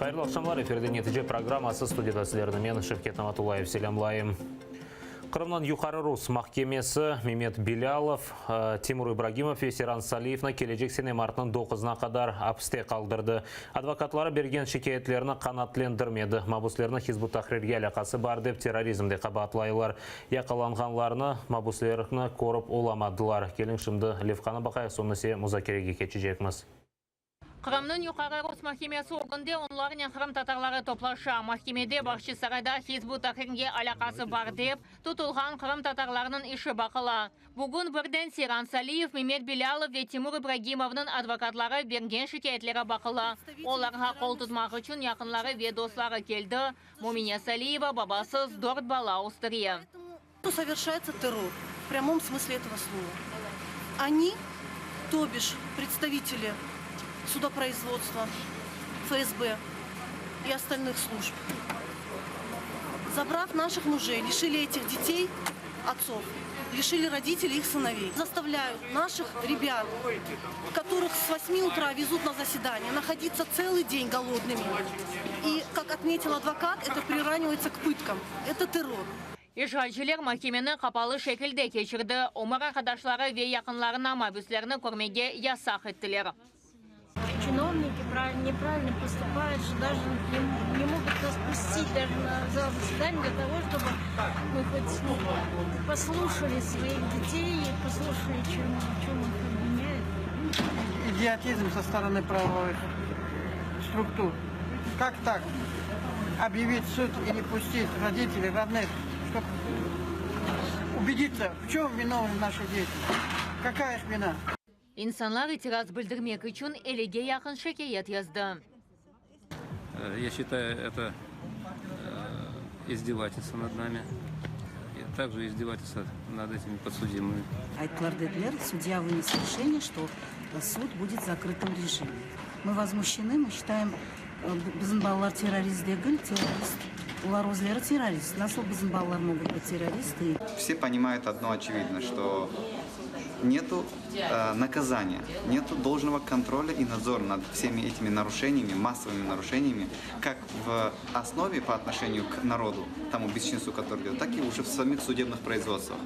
Қайырлы ақшамлар, эфирде нетиже программасы, студияда сіздердің мен Шевкет Наматуллаев селямлайым. Қырымнан Юқары Рус махкемесі Мемет Билялов, Тимур Ибрагимов и Серан Салиевна келечек сене мартының 9-на қадар апысте қалдырды. Адвокатлары берген шикаетлеріні қанаттылендірмеді. Мабуслеріні Хизбут Тахрирге алақасы бар деп терроризмде қабатлайлар. Яқаланғанларыны мабуслеріні көріп оламадылар. Келің шымды Левқаны бақайық, сонысы музакереге кечежекміз. Қырымның Юқары Рус махкемесі оғынде онларының қырым татарлары топлаша. Махкемеде бақшы сарайда Хизбут Тахрирге алақасы бар деп, тұтылған қырым татарларының іші бақыла. Бүгін бірден Серан Салиев, Мемет Билялов ве Тимур Ибрагимовның адвокатлары берген шикаетлері бақыла. Оларға қол тұтмақ үшін яқынлары ве достары келді. Муминя Салиева бабасыз 4 бала Австрия. Совершается террор в прямом смысле этого слова. Они, то бишь представители судопроизводства, ФСБ и остальных служб, забрав наших мужей, лишили этих детей отцов, лишили родителей их сыновей. Заставляют наших ребят, которых с 8 утра везут на заседание, находиться целый день голодными. И, как отметил адвокат, это приравнивается к пыткам. Это террор. Ишғалшылар махкемені қапалы шекілде кешірді. Омар ақадашлары ве яқынларына мабуслеріні көрмеге ясақ еттілер. Чиновники неправильно поступают, что даже не могут нас пустить даже на зал заседания для того, чтобы мы хоть послушали своих детей и послушали, чем их обвиняют. Идиотизм со стороны правовых структур. Как так? Объявить суд и не пустить родителей, родных, чтобы убедиться, в чем виновны наши дети? Какая их вина? İnsanlar itiraz bildirmek için elege yakın şikayet yazdı. Я считаю, это издевательство над нами, и также издевательство над этими подсудимыми. Айтлардедлер, судья вынес решение, что суд будет в закрытом режиме. Мы возмущены, мы считаем, Бизенбаллар террорист, террорист, Уларозлер террорист. Насыл Бизенбаллар могут быть терористы. Все понимают одно очевидно, что нету наказания, нету должного контроля и надзора над всеми этими нарушениями, массовыми нарушениями, как в основе по отношению к народу, тому бесчинству, которое идет, так и уже в самих судебных производствах.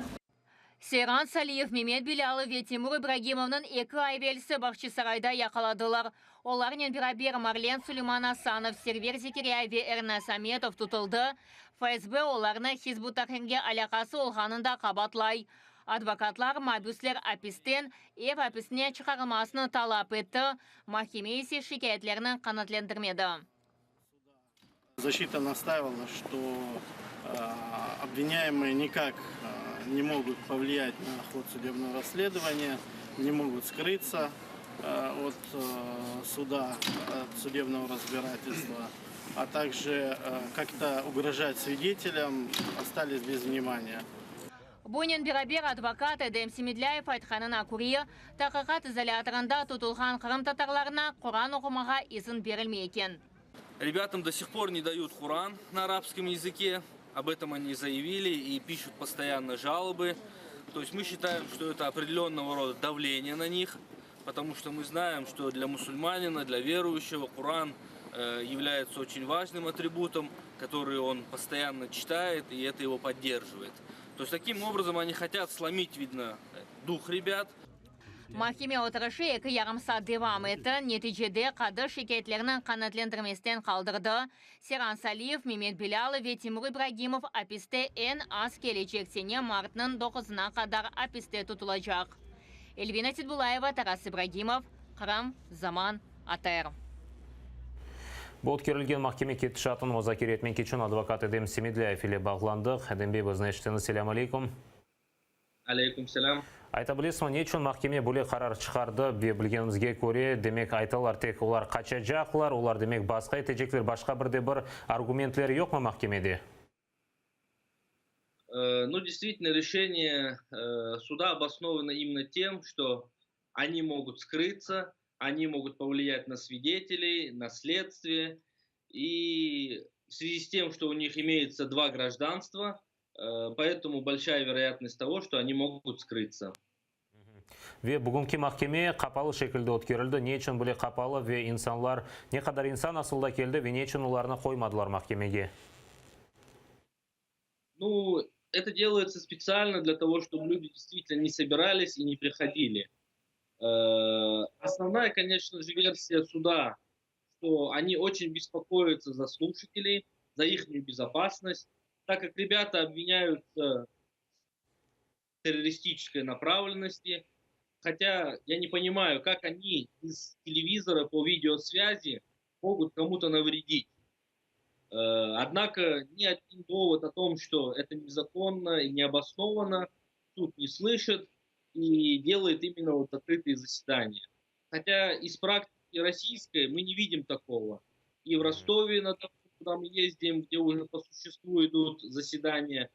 Серан Салиев, Мемет Билялов ве Тимур Ибрагимовның 2 ай велісі бақшы сарайда яқаладылар. Олармен бірабер Марлен Сулейман Асанов, Сервер Зекерия ве Эрна Саметов тұтылды. ФСБ оларны Хизбут Тахрирге алақасы олғанында қабатлай. Адвокатлар мабуслер апистен эв аписіне шығарылмасыны талап етті. Махкеме есе шикаетлерін қанатлендірмеді. Защита настаивала, что обвиняемые никак не могут повлиять на ход судебного расследования, не могут скрыться от суда, от судебного разбирательства, а также как-то угрожать свидетелям, остались без внимания. Бонен Бирабер адвокат Эдем Семедляев айтқанына көрі, тақиқат изоляторында тұтылған қырым татарларына Құран оқымаға изін берілмей екен. Ребятам до сих пор не дают Коран на арабском языке. Об этом они заявили и пишут постоянно жалобы. То есть мы считаем, что это определенного рода давление на них, потому что мы знаем, что для мусульманина, для верующего Коран является очень важным атрибутом, который он постоянно читает, и это его поддерживает. То есть таким образом они хотят сломить, видно, дух ребят. Махкеме отырышы 2 жарым саат девам етті. Нетижеде қады шикаетлерінің қанатлендірместен қалдырды. Серан Салиев, Мемет Билялов ве Тимур Ибрагимов аписте en аз келечексене мартының 9-на қадар аписте тұтылacak. Эльвина Титбулаева, Тарас Ибрагимов, Қырым, Заман, АТР. Бұл керілген махкеме кетті шатын музакеретмен кечін адвокат Эдем Семедляев иле бағландық. Эдембей бізінештіні, селям алейкум. Алейкум селям. Айта білесің, не үшін махкеме бұле қарар шығарды, білгенімізге көре, демек айталар тек олар қача жақлар, олар демек басқа етежектер, башқа бірде бір аргументлері yok ма махкемеде? Ну, действительно, решение суда обосновано именно тем, что они могут скрыться, они могут повлиять на свидетелей, на следствие. И в связи с тем, что у них имеется 2 гражданства, поэтому большая вероятность того, что они могут скрыться. Ve bugünkü mahkeme kapalı şekilde ötkürüldü. Ne için böyle kapalı ve insanlar, ne kadar insan asılda geldi ve ne için onlarını koymadılar mahkemeye? Ну, это делается специально для того, чтобы люди действительно не собирались и не приходили. Основная, конечно же, версия суда, что они очень беспокоятся за слушателей, за их безопасность, так как ребята обвиняются в террористической направленности, хотя я не понимаю, как они из телевизора по видеосвязи могут кому-то навредить. Однако ни один довод о том, что это незаконно и необоснованно, суд не слышит и делает именно вот закрытые заседания. Хотя из практики российской мы не видим такого. И в Ростове, куда мы ездим, где уже по существу идут заседания,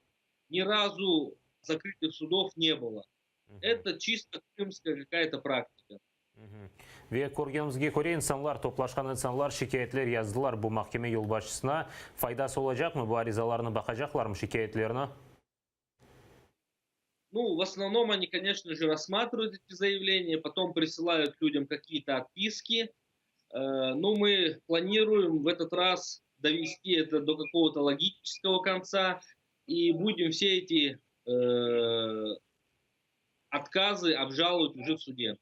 ни разу закрытых судов не было. Это чисто крымская какая-то практика. Ve көргенімізге көре insanlar, топлашқан insanlar şikayetler yazdılar bu mahkeme yolbaşçısına. Faydası olacak mı? Bu arızalarını bakacaklar mı şikayetlerine? Ну, в основном они, конечно же, рассматривают эти заявления, потом присылают людям какие-то отписки. Но мы планируем в этот раз довести это до какого-то логического конца и будем все эти отказы обжаловать уже в суде.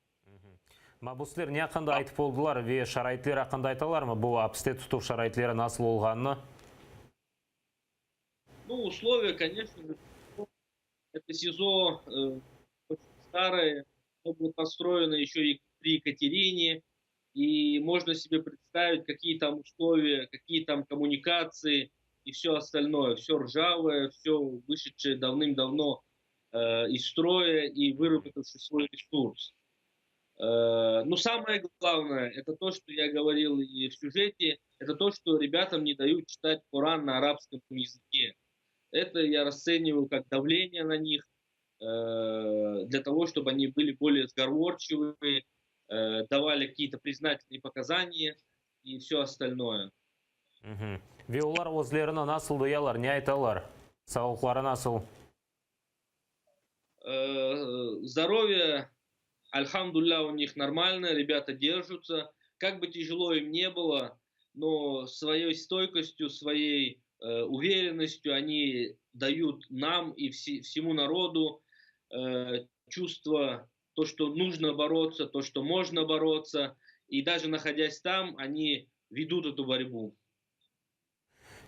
Мабуслер не қандай айтып oldular ve şarayitler hakkında айталар мı? Bu hapiste tutup şarayitleri nasıl olğanını? Ну, условия, конечно, это СИЗО очень старое, было построено еще и при Екатерине, и можно себе представить, какие там условия, какие там коммуникации и все остальное. Все ржавое, все вышедшее давным-давно из строя и выработавший свой ресурс. Но самое главное, это то, что я говорил и в сюжете, это то, что ребятам не дают читать Коран на арабском языке. Это я расцениваю как давление на них, для того, чтобы они были более сговорчивыми, давали какие-то признательные показания и все остальное. Ve onlar özlerine nasıl duyarlar, ne aytalar? Sağlıkları nasıl? Здоровье, альхамдулилля, у них нормально, ребята держатся. Как бы тяжело им не было, но своей стойкостью, своей уверенностью они дают нам и всему народу чувство, то, что нужно бороться, то, что можно бороться. И даже находясь там, они ведут эту борьбу.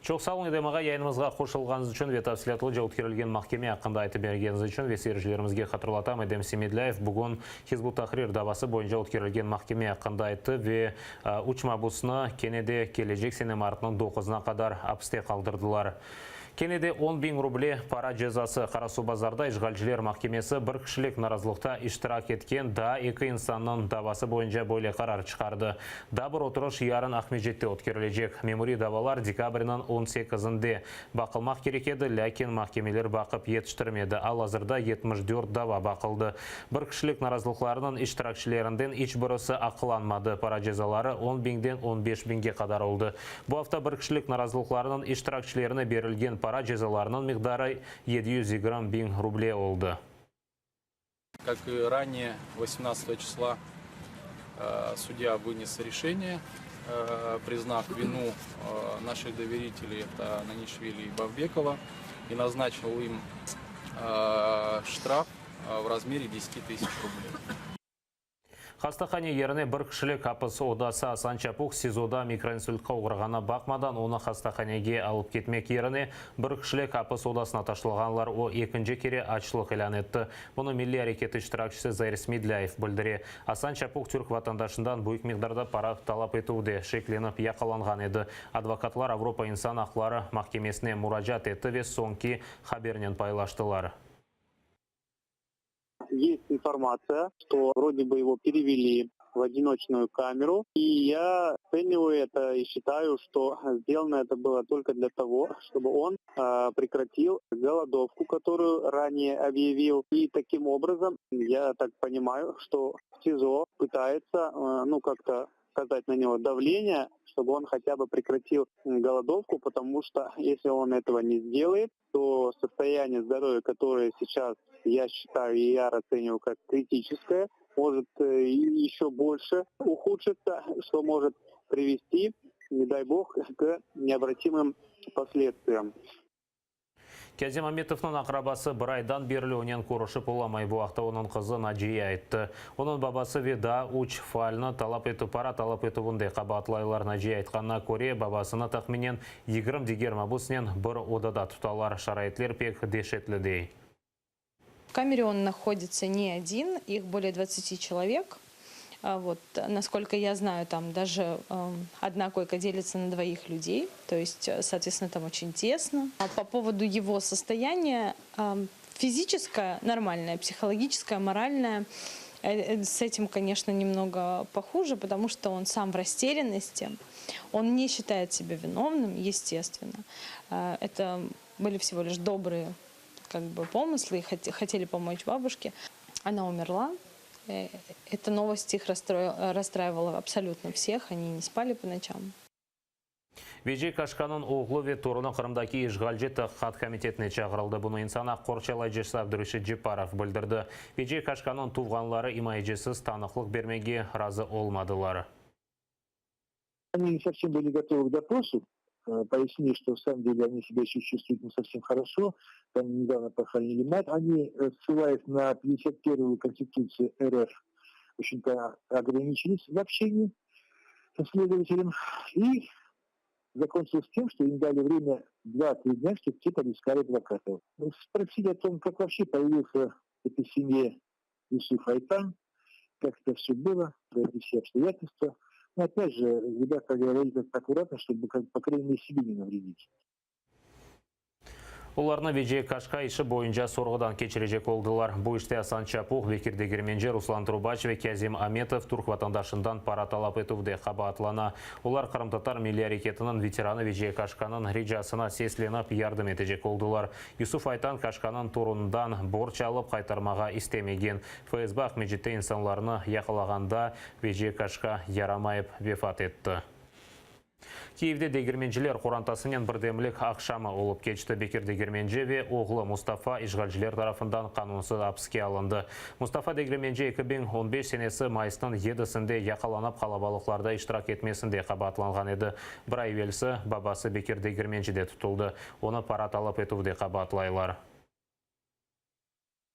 Çok sağ olun edemağa yayınımızға қошылғаныңыз үшін ve tafsilatlı жауапкерілген mahkeme hakkında айтып бергеніңіз үшін ve seyircilerimizге хатırlatam Edem Semedляев бүгін Hizbut Tahrir davası boyunca ötkürülgen mahkeme hakkında aytты ve uç mabusunu Kenede gelecek sene martının 9'una kadar hapiste kaldırdılar. Kenede 10.000 ruble para cezası Қарасу базарда işgalciler mahkemesi bir kişilik narazılıkta iştirak etken daha iki insanın davası boyunca böyle karar çıkardı. Da bir oturuş yarın Ahmedjet'te ötkürülecek. Memuri davalar dekabrının 18'inde bakılmak gerekedi, lakin mahkemeler bakıp yetiştirmedi. Al hazırda 74 dava bakıldı. Bir kişilik narazılıklarının iştirakçilerinden hiç birisi akılanmadı. Para cezaları 10.000'den 15.000'ge kadar oldu. Bu hafta bir kişilik narazılıklarının iştirakçilerine verilgen para cezalarının miqdarı 720.000 ruble oldu. Как и ранее, 18 числа судья вынес решение, признав вину наших доверителей, это Нанишвили и Бавбекова, и назначил им штраф в размере 10 000 рублей. Хастахане yerine bir kişilik hapis odası Асан Чапук СИЗОда микроинсультқа ұғырғана бақмадан оны хастаханеге алып кетмек yerine bir kişilik hapis odasına taşılğanlar o ikinci kere açlıq ilan etті. Bunu Milli Hareketi iştirakçısı Zairis Medляев bildirdi. Асан Чапук Türk vatandaşından büyük miqdarda para talep etуде şeklenip yakalanған еді. Advokatlar Avropa İnsan Hakları Mahkemesine müracaat etті ve sonki haberінен paylaştılar. Есть информация, что вроде бы его перевели в одиночную камеру. И я оцениваю это и считаю, что сделано это было только для того, чтобы он прекратил голодовку, которую ранее объявил. И таким образом, я так понимаю, что СИЗО пытается как-то оказать на него давление, чтобы он хотя бы прекратил голодовку, потому что если он этого не сделает, то состояние здоровья, которое сейчас, я считаю и я расцениваю как критическое, может еще больше ухудшиться, что может привести, не дай бог, к необратимым последствиям. Кәзем Аметовның ақрабасы бір айдан берлі онен көрішіп оламай бұақта оның қызы Наджия айтты. Оның бабасы Веда Уч файлны талап етіп пара талап етіп ондай қабатлайлар Наджия айтқанына көре бабасына тақменен 20-20 бұсынен бір одада тұталар шарайтлер пек дешетлідей. В камере он находится не один, их более 20 человек. Вот, насколько я знаю, там даже одна койка делится на 2 людей, то есть, соответственно, там очень тесно. А по поводу его состояния, физическое нормальное, психологическое, моральное, с этим, конечно, немного похуже, потому что он сам в растерянности, он не считает себя виновным, естественно. Это были всего лишь добрые помыслы, хотели помочь бабушке. Она умерла. Эта новость их расстраивала абсолютно всех, они не спали по ночам. Вежей Кашканын оғлы ве торыны Қырымдаки ешғалжет хат комитетіне чағырылды. Бұны инсана Қорчалай жесі Абдуриши Джипаров білдірді. Вежей Кашканын туғанлары имайжесіз танықлық бермеге разы олмадылары. Они не совсем были готовы к допросу. Пояснили, что в самом деле они себя еще чувствуют не совсем хорошо. Там недавно похоронили мать. Они, ссылаясь на 51-ю Конституцию РФ, в общем-то, ограничились в общении со следователем. И закончилось тем, что им дали время 2-3 дня, чтобы те подыскали адвокатов. Спросили о том, как вообще появился в этой семье Юсуф Айтан, как это все было, про эти все обстоятельства. Но опять же, ребята говорили как-то аккуратно, чтобы, по крайней мере, себе не навредить. Оларына Вежей Кашка іші бойынша сорғыдан кечірежек олдылар. Бұл іште Асан Чапух, Бекир Дегирменже, Руслан Трубач ве Кәзем Аметов турк ватандашындан пара талап етуде қабатлана. Олар Қырым-Татар милли әрекетінің ветераны Вежей Кашканың режасына сесленіп ярдым етежек олдылар. Юсуф Айтан Кашканың турындан борч алып қайтармаға істемеген. ФСБ Ахмеджетте инсанларыны яқылағанда Вежей Кашка ярамайып вефат етті. Киевде дегирменжілер қорантасымен бірдемлік ақшамы олып кечті. Бекир Дегирменже ве оғлы Мустафа ишғалжілер тарафындан қанунсыз апске алынды. Мустафа Дегирменже 2015 сенесі майыстың 7-сінде яқаланып қалабалықларда иштирак етмесінде қабатланған еді. Бір ай велісі бабасы Бекир Дегирменжеде тұтылды. Оны пара талап етуде қабатлайлар.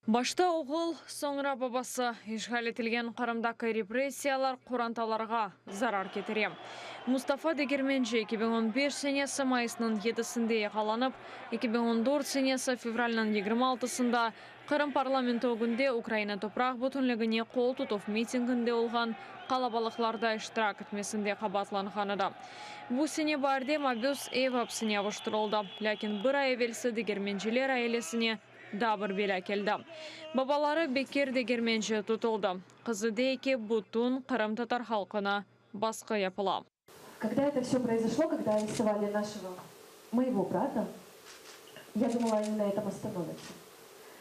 Башта оғыл, соңыра бабасы ишғал етілген Қырымдағы репрессиялар қоранталарға зарар кетірем. Мустафа Дегирменже 2015 сенесі майысының 7-сінде яқаланып, 2014 сенесі февральның 26-сында Қырым парламенті өгінде Украина топрақ бүтінлігіне қол тұтып митингінде олған қалабалықларда иштирак етмесінде қабатланғаныда. Бұл сене барды Мабюс Эвапсыне авыштырылды, ләкин бір ай велсі Дегирменжелер айлесіне дабыр белі келді. Бабалары Бекир Дегирменже тұтылды. Қызы дейке бұтын Қырым-Татар халқына басқы япыла. Когда это все произошло, когда арестовали моего брата, я думала, они на этом остановятся.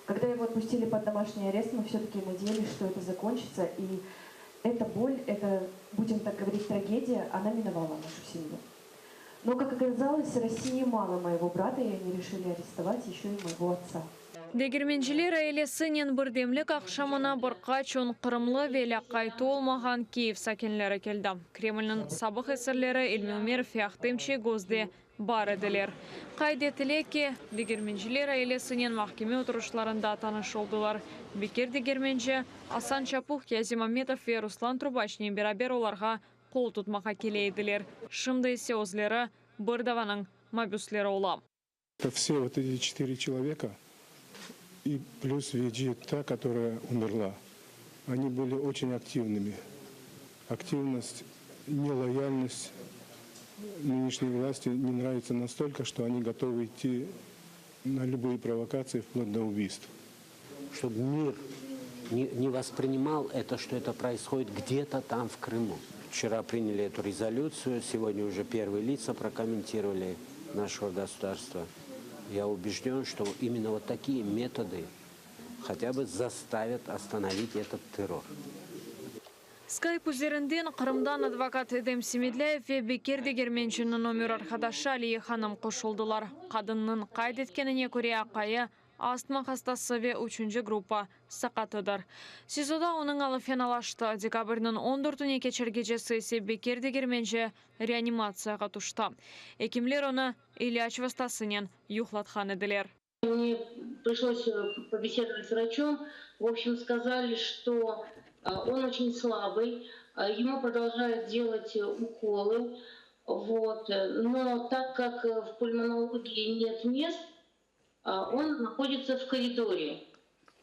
Когда его отпустили под домашний арест, мы все-таки надеялись, что это закончится. И эта боль, это, будем так говорить, трагедия, она миновала нашу семью. Но, как оказалось, России мало моего брата, и они решили арестовать еще и моего отца. Дегирменжелер айлесінен бірдемлік ақшамына бірқач он қырымлы велі қайты олмаған Киев сәкенлері келді. Кремльнің сабық әсірлері Эльмумер Фяхтымче гозде бар еділер. Қайдетілеке Дегирменжелер айлесінен махкеме отырышларында таныш олдылар. Бекир Дегирменже, Асан Чапух, Кәзем Аметов ве Руслан Трубачнен берабер оларға қол тұтмаға келейділер. Шымды есе өзлері бірдаваның мабюслері ола. Все вот эти 4 человека и плюс Веджи, та, которая умерла, они были очень активными. Активность, нелояльность нынешней власти не нравится настолько, что они готовы идти на любые провокации, вплоть до убийств. Чтобы мир не воспринимал это, что это происходит где-то там в Крыму. Вчера приняли эту резолюцию, сегодня уже первые лица прокомментировали нашего государства. Я убежден, что именно вот такие методы хотя бы заставят остановить этот террор. Скайп üzerinden Kırım'dan advokat Edem Simidleyev ve Bekir Degirmençinin ömür arkadaşı Aliye Hanım koşuldular. Kadının kaydetkenine göre akayı astma hastası ve 3. grupa sakatıdır. Sizoda onun alı fenalaştı. Dekabrının 14'üne geçer gecesi ise Bekir Degirmençe reanimatsiyaga tuştu. Hekimler onu ilaç vasıtasıyla yuhlatkan ediler. Мне пришлось побеседовать с врачом. В общем, сказали, что он очень слабый, ему продолжают делать уколы. Вот. Но так как в пульмонологии нет мест, он находится в коридоре.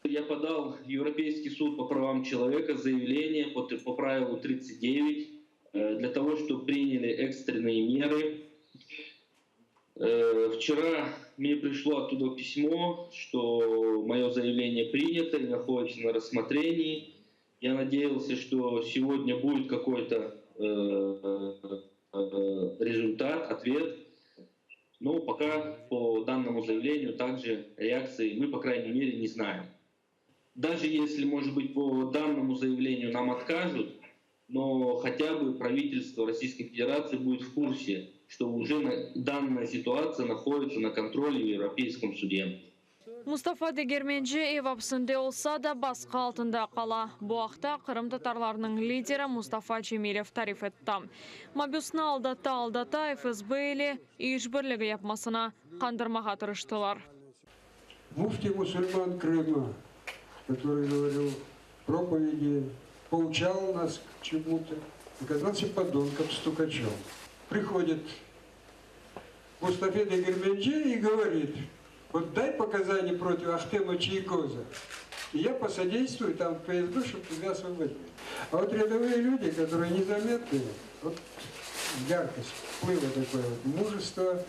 Я подал в Европейский суд по правам человека заявление по правилу 39 для того, чтобы приняли экстренные меры. Вчера мне пришло оттуда письмо, что мое заявление принято и находится на рассмотрении. Я надеялся, что сегодня будет какой-то результат, ответ. Но пока по данному заявлению также реакции мы, по крайней мере, не знаем. Даже если, может быть, по данному заявлению нам откажут, но хотя бы правительство Российской Федерации будет в курсе, что уже данная ситуация находится на контроле в Европейском суде. Mustafa Degirmençe ev hapsinde olsa da baskı altında qala. Bu haqda Kırım Tatarlarının lideri Mustafa Cemilev tarif etti. Mabusni aldata FSB ile işbirliği yapmasına kandırmağa tırıştılar. Муфти мусульман Крыма, который говорил проповеди, поучал нас к чему-то, оказался подонком, стукачом. Приходит Мустафа Дегирменче и говорит: вот дай показания против Ахтема Чайкоза, и я посодействую там в ФСБ, чтобы тебя освободили. А вот рядовые люди, которые незаметные, вот яркость, вплыва такое вот, мужество,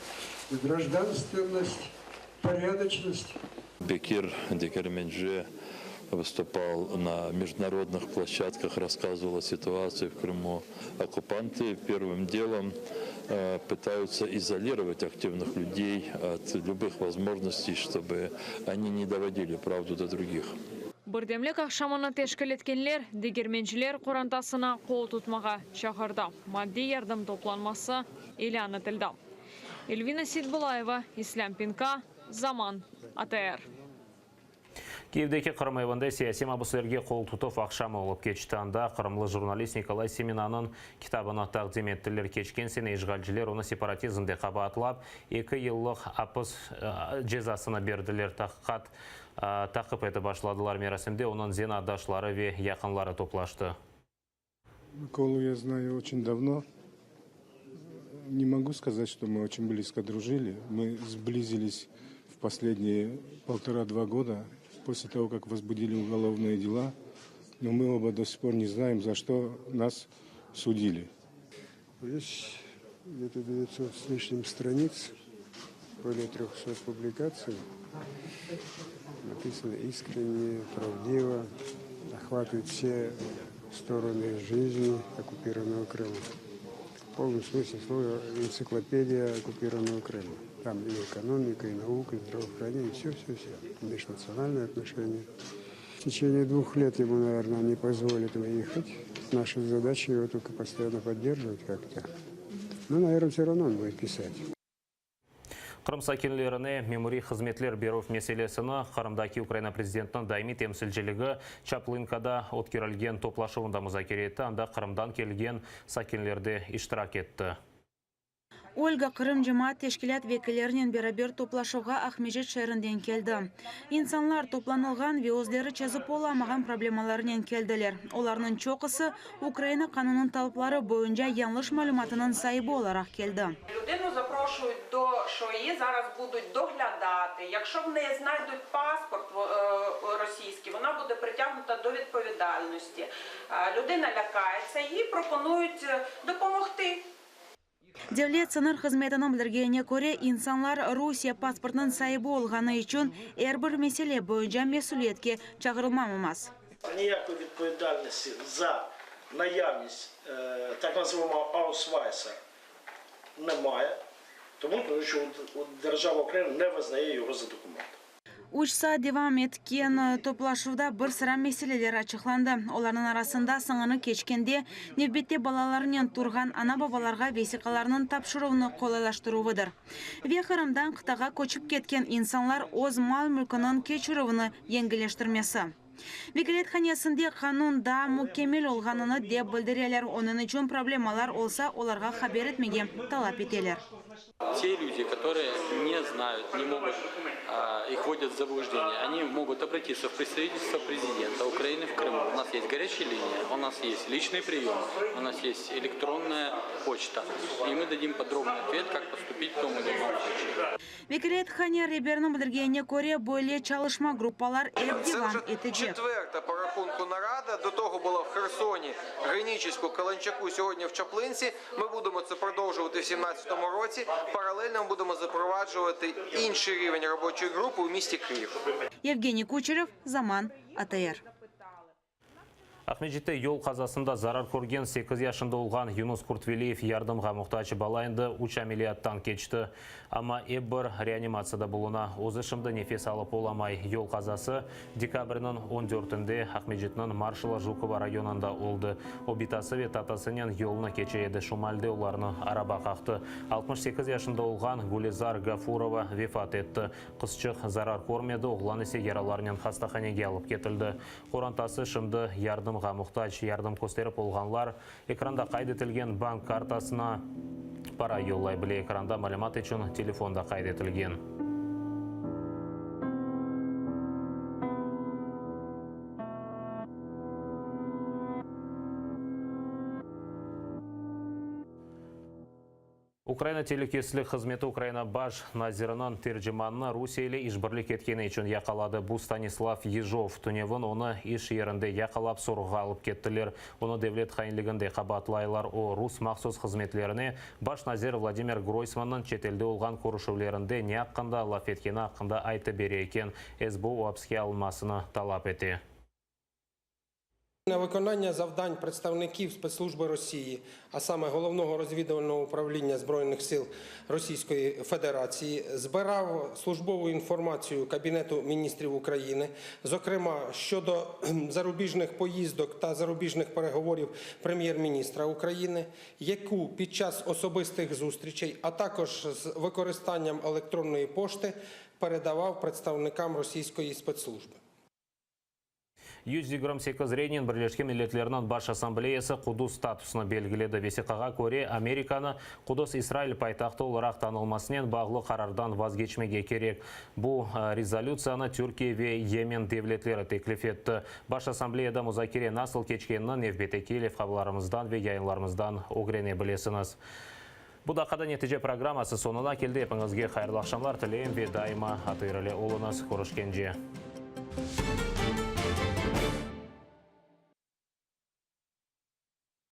гражданственность, порядочность. Бекир Дегирменче выступал на международных площадках, рассказывал о ситуации в Крыму. Оккупанты первым делом пытаются изолировать активных людей от любых возможностей, чтобы они не доводили правду до других. Birdemlik akşamını teşkil etkenler Degirmençiler Kurantasına kol tutmağa çağırdı. Maddi yardım toplanması ilan edildi. Elvina Sidbulayeva, İslam Pinka, Zaman, ATR. Киевдегі Қырым айванда саяси мабысылерге қол тұтып ақшамы олып кетті. Анда қырымлы журналист Николай Семенаның кітабына тақдим еттілер кечкен сені ешғалжілер оны сепаратизмде қабатлап, 2 жыллық апыс жезасына берділер. Тақып еті башладылар мерасімде, оның зен адашлары ве яқынлары топлашты. Николу я знаю очень давно. Не могу сказать, что мы очень близко дружили. Мы сблизились в последние 1,5-2 года. После того, как возбудили уголовные дела, но мы оба до сих пор не знаем, за что нас судили. Есть где-то 900 с лишним страниц, более 300 публикаций. Написано искренне, правдиво, охватывает все стороны жизни оккупированного Крыма. В полном смысле слова энциклопедия оккупированного Крыма. Там и экономика, и наука, и здравоохранение, все. Межнациональные отношения. В течение 2 лет ему, наверное, не позволят выехать. Наша задача его только постоянно поддерживать как-то. Но, наверное, все равно он будет писать. Қырым сакинлеріне мемори қызметлер беру мәселесіні Қырымдаки Украина президентінің даими темсілжілігі Чаплынкада өткерілген топлашуында мұзакер етті. Анда Қырымдан келген сакинлерді иштирак етті. Ольга Кырым жамаат тешкилат векилеринен берабер топлашуга Ахмежит шерінден келді. İnsanlar toplanılgan ve özleri çözüp olamаған проблемаларынан келділер. Оларның чоқысы Украина канунun талаплары боюнча yanlış малюматының сайыбы olarak келді. Людину запрошують до ШОІ, зараз будуть доглядати. Якщо в неї знайдуть паспорт російський, вона буде притягнута до відповідальності. Людина лякається, їй пропонують допомогти. Devlet sınır hizmetinin bildirgeniне göre insanlar Rusiya pasportının sahibi olgаны üçün her bir mesele boyunca mesuliyetke çağırılmamamaz. Ніякої відповідальності за наявність так називаного аусвайса немає, тому що держава Україна не визнає його за документом. Учса девам еткен топлашуда бір sıra меселелер ачықланды. Оларның арасында сыңыны кечкенде невбетте балаларынан турған ана бабаларға весиқаларының тапшыруыны қолайлаштыруыдыр. Вехарымдан қытаға көчіп кеткен инсанлар оз мал мүлкінің кечіруыны еңгілештірмесі. Векілет ханиясында қанунда мукемел олғаныны деп білдірелер. Оның үшін проблемалар олса, оларға хабер етмеге талап етелер. Те люди, которые не знают, не могут, их вводят в заблуждение, они могут обратиться в представительство президента Украины в Крыму. У нас есть горячая линия, у нас есть личный прием, у нас есть электронная почта. И мы дадим подробный ответ, как поступить в том или ином случае. Векілет хания реберінің білдіргеніне көре бойле чалышма группалар елдеван етіджек. Четверта по рахунку нарада. До того була в Херсоні, Гринічеську, Каланчаку, сьогодні в Чаплинці. Ми будемо це продовжувати в 2017 році. Паралельно будемо запроваджувати інший рівень робочої групи у місті Київ. Евгений Кучеров, Заман, АТР. Ахмеджетте yol қазасында зарар көрген 8 yaşında olған Юнус Куртвелиев ярдымға мұқтач балайынды 3 амелияттан кечті. Ама эббір реанимацияда болуна өзі шымды нефес алып оламай. Yol қазасы декабрінің 14-інде Ахмеджеттің Маршала Жукова районында олды. Обитасы ве татасынен yoluna кечейді Шумальде оларны араба қақты. 68 yaşında olған Гулезар Гафурова вефат етті. Қызчық зарар көрмеді, оғлан есе яраларынан хастаханеге алып кетілді. Қорантасы шымды ярдымға мұқтач ярдым көстеріп олғанлар экранда қайдетілген банк картасына пара yolлай біле. Экранда мәлімат үшін телефонда қайдетілген. Украина телекеслік қызметі Украина баш назирынан терджиманына Русиялі ішбірлік еткені үшін яқалады. Бұл Станислав Ежов түневін оны иш ерінде яқалап сорға алып кеттілер. Оны девлет қайынлігінде қабатлайлар о рус мақсус қызметлеріне баш назир Владимир Гройсманның четелде олған көрішулерінде не аққында лаф еткені аққында айты бере екен СБУ апске алмасыны талап еті. На виконання завдань представників спецслужби Росії, а саме Головного розвідувального управління Збройних сил Російської Федерації, збирав службову інформацію Кабінету міністрів України, зокрема щодо зарубіжних поїздок та зарубіжних переговорів прем'єр-міністра України, яку під час особистих зустрічей, а також з використанням електронної пошти передавав представникам російської спецслужби. 128 рейнин Бірлескен Миллетлерінің баш ассамблеясы Қудус статусына белгіледі. Весиқаға көре Американы Қудус Израиль пайтақты оларақ танылмасынан бағлы қарардан вазгечмеге керек. Бұл резолюцияны Түркия ве Йемен девлетлері теклиф етті. Баш ассамблеяда музакире насыл кечкенінің невбетекелев қабыларымыздан ве яйынларымыздан огрене білесіңіз. Бұда қада нетеже программасы сонына келді. Епіңізге қайырлы ақшамлар тілейім ве дайыма атырылы олыңыз көрішкенже.